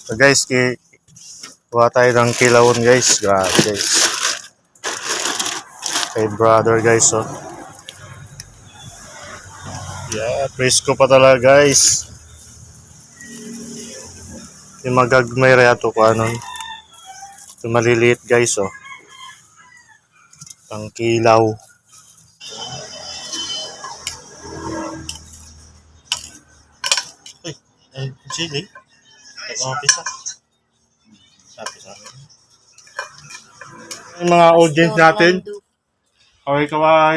So guys, kuha tayo ng kilawon guys. Grabe guys. Kay brother guys, oh. Yeah, presko pa talaga guys. Yung magagmay rin ito ko ano. Yung maliliit guys, oh. Pang kilaw. Uy, ay, chili. Pisa. Pisa. Yung mga audience natin. Okay ka ba?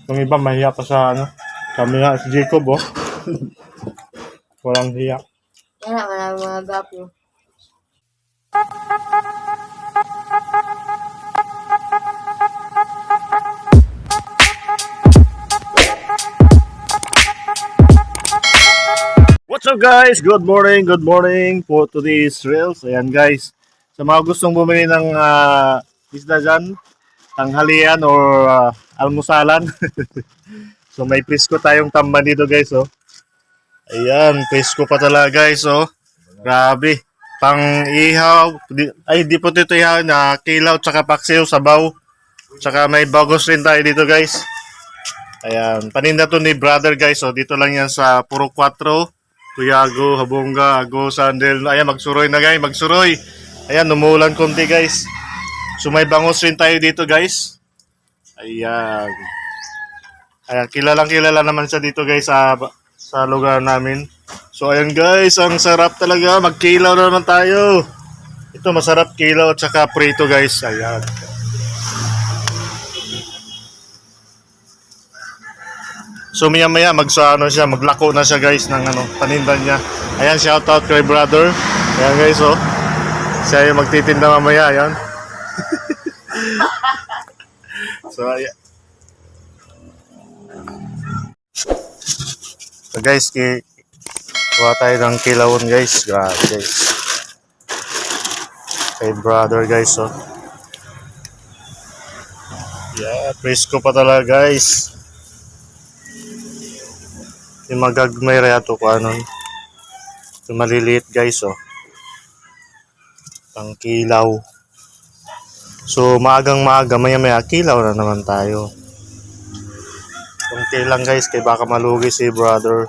Yung iba mahiya pa sa ano. Kami nga si Jacob, oh. Walang hiya. Yan na, wala mga gapo. What's up guys? Good morning po to these reels. Ayan guys, sa mga gustong bumili ng isda dyan, tanghalian or almusalan. So may presko tayong tamban dito guys, oh. Ayan, presko pa talaga guys, oh. Grabe. Pang ihaw, di po dito ihaw na kilaw tsaka paksiw, sabaw. Tsaka may bagos rin tayo dito guys. Ayan, paninda to ni brother guys, oh. Dito lang yan sa Puro 4. Tuyago, Habonga, Ago, Sandel. Ayan, magsuroy na guys, magsuroy. Ayan, umuulan konti guys. So may bangos rin tayo dito guys. Ayan. Ayan, kilala naman siya dito guys sa lugar namin. So ayan guys, ang sarap talaga. Magkilaw na naman tayo. Ito masarap kilaw at saka prito guys. Ayan. So maya maglako na siya guys ng paninda niya. Ayan, shout out kay brother. Ayan guys, oh. Siya yung magtitinda mamaya, ayan. So ayan. So guys, kuha tayo ng kilawon guys. Grabe guys. Kay brother guys, oh. Yeah, presko pa talaga guys. Yung magagmay rin ito ko ano. Yung maliliit guys, oh. Pang kilaw. So maagang maya kilaw na naman tayo. Kunti lang guys, kay baka malugi si brother.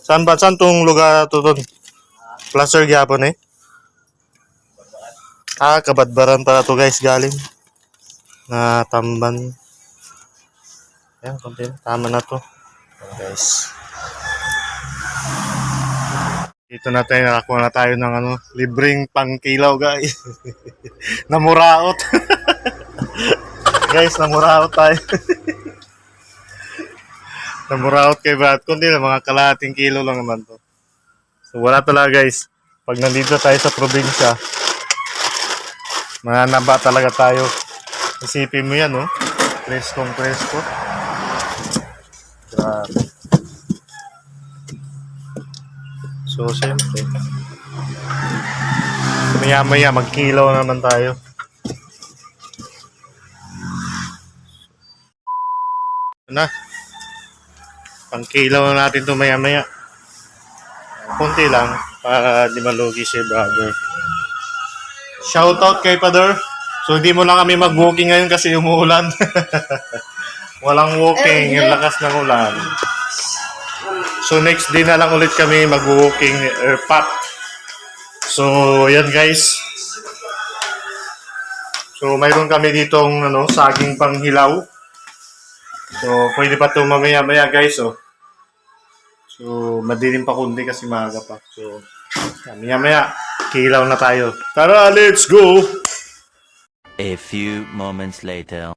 Saan tong lugar to ton? Placer gyapon eh. Kabadbaran pala to guys, galing na tamban. Ayan, konti. Tama na to. Ayan, guys. Dito na tayo, nakakuha na tayo ng libreng pangkilaw guys. Namuraot. Guys, namuraot tayo. Namuraot kay Brad. Kundi na, mga kalahating kilo lang naman to. So wala talaga guys. Pag nandito tayo sa probinsya, mananaba talaga tayo. Isipin mo yan, oh. Preskong presko. Grabe. So, siyempre, maya magkilaw naman tayo. Na, pangkilaw na natin ito maya. Kunti lang para di malugi si brother. Shoutout kay Father. So, hindi mo lang kami mag-walking ngayon kasi umuulan. Walang walking, yung lakas ng ulan. So next day na lang ulit kami mag-walking airpot. So yan guys. So mayroon kami ditong saging panghilaw. So pwede pa ito mamaya guys, oh. So madilim pa kundi kasi maaga pa. So maya kilaw na tayo. Tara, let's go! A few moments later.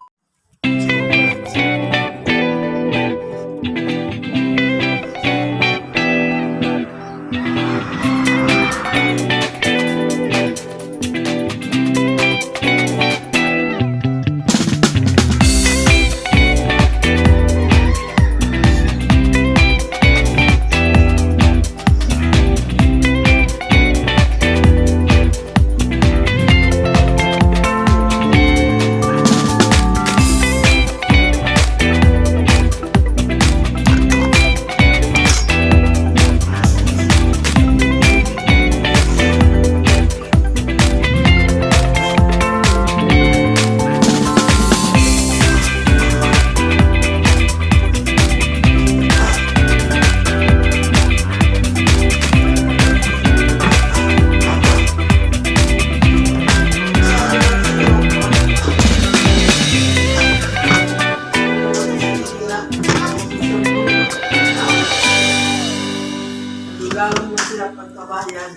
Dulangan mo sila pagkabayan.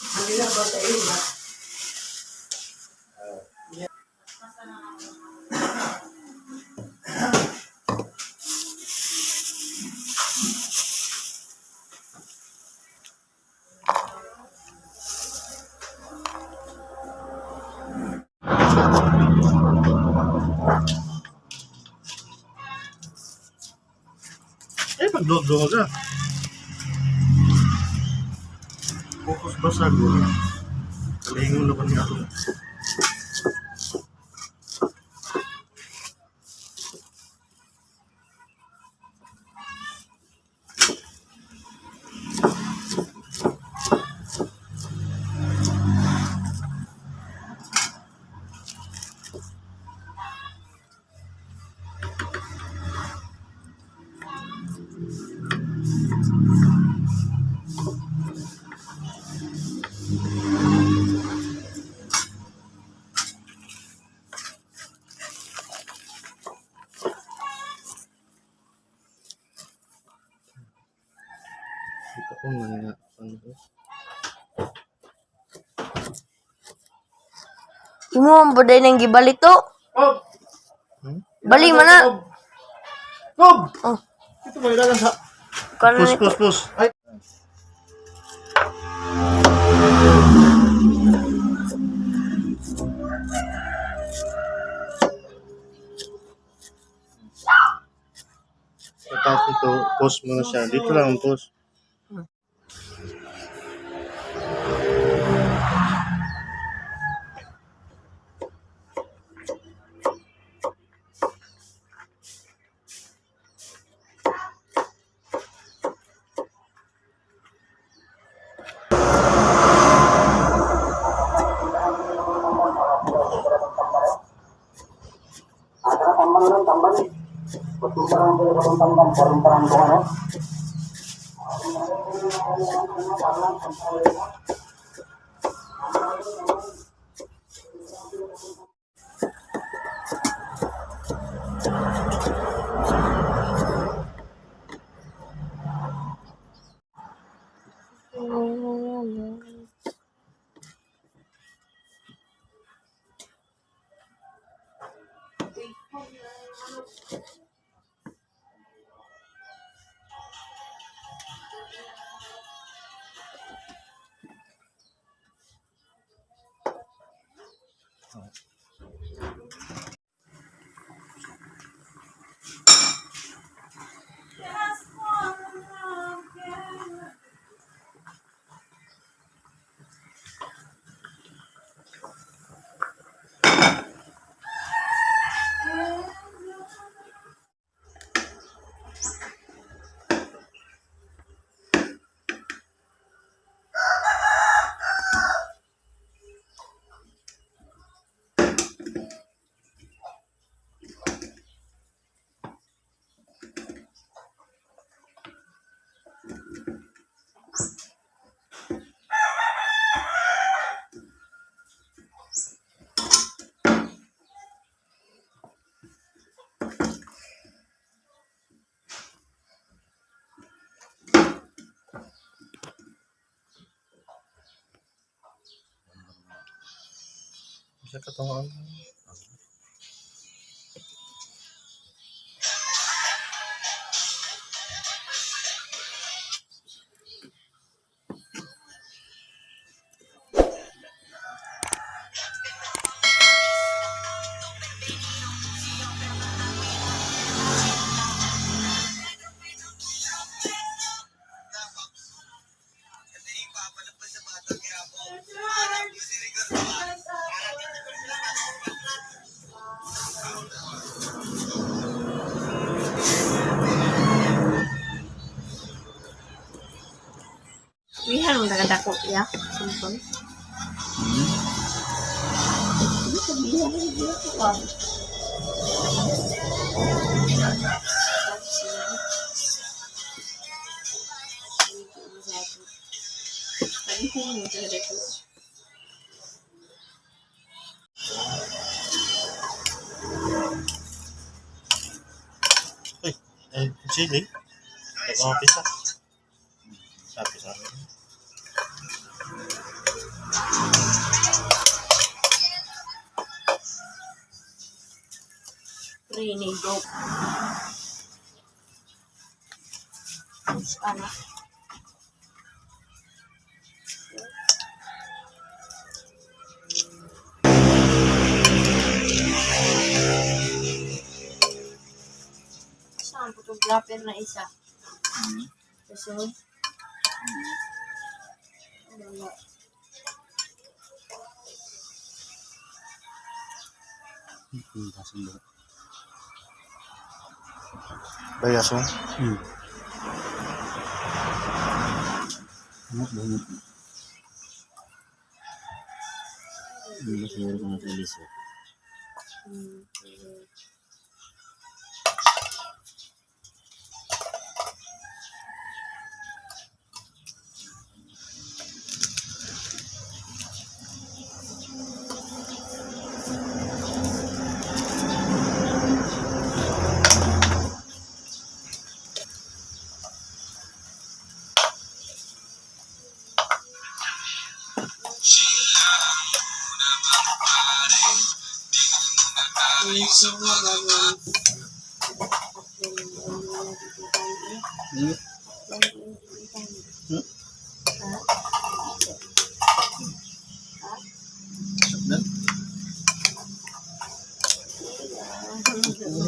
Ang ilang ba sa iyo ba? Pagdodro ka. Focus basag. Kalingon na pa niya ako. Ito kung mga ano. Imo ang buday ng gibalito. Oh! Bali man na. Bob! Oh, Ito mo ilagan sa... karon Push, ito. push, push. Ay. Tapos ito, post mo na siya. Dito lang ang post. Sa katawan. Wihan mo dako ya. Simpon. Chili. Ito pisa. Sabi sa akin. Rini, go. Ano? Saan photographer na isa? Kasunod? Wala. Bayason.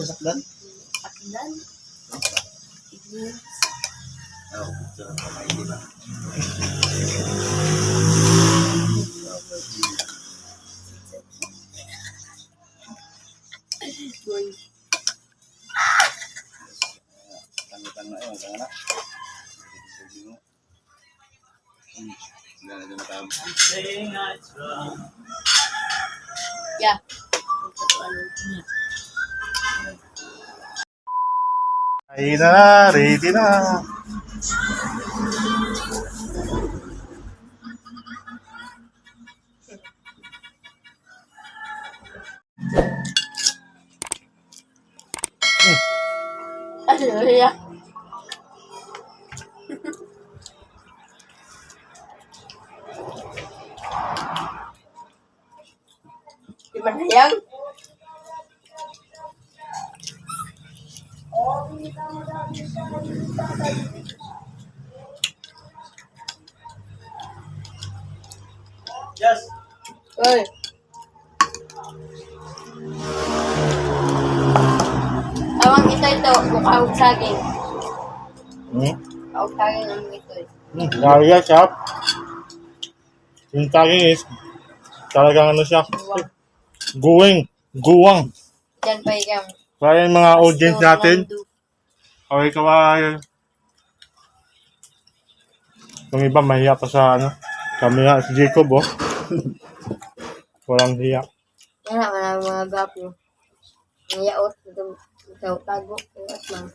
Saklan? Aklan? Boy. Yeah. Ayun na, ready na. Ano yan? Di ba na yan? Yes. Uy. Awang ito, mukhang saging. Mukhang saging ang ito. Kaya siya. Yung tagging is talagang ano siya. Guwang. Diyan pa yung Kaya yung mga audience natin. Okay, kaway. Yung iba mahiya pa sa ano. Kami nga, si Jacob, oh. Walang hiya. Yan na, mga gapo. Ang yaot, ito, tago, yaot lang.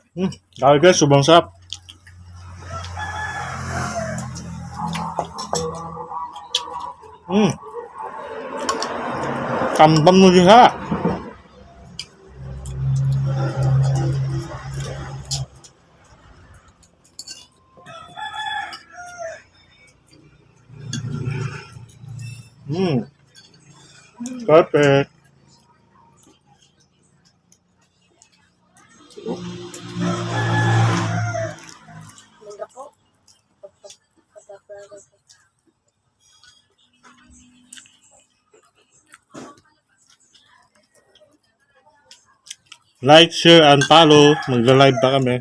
Kaya guys, sobrang sarap. Kambam mo din ha. Perfect. Manda po. Like, share, and follow. Magla-live pa kami.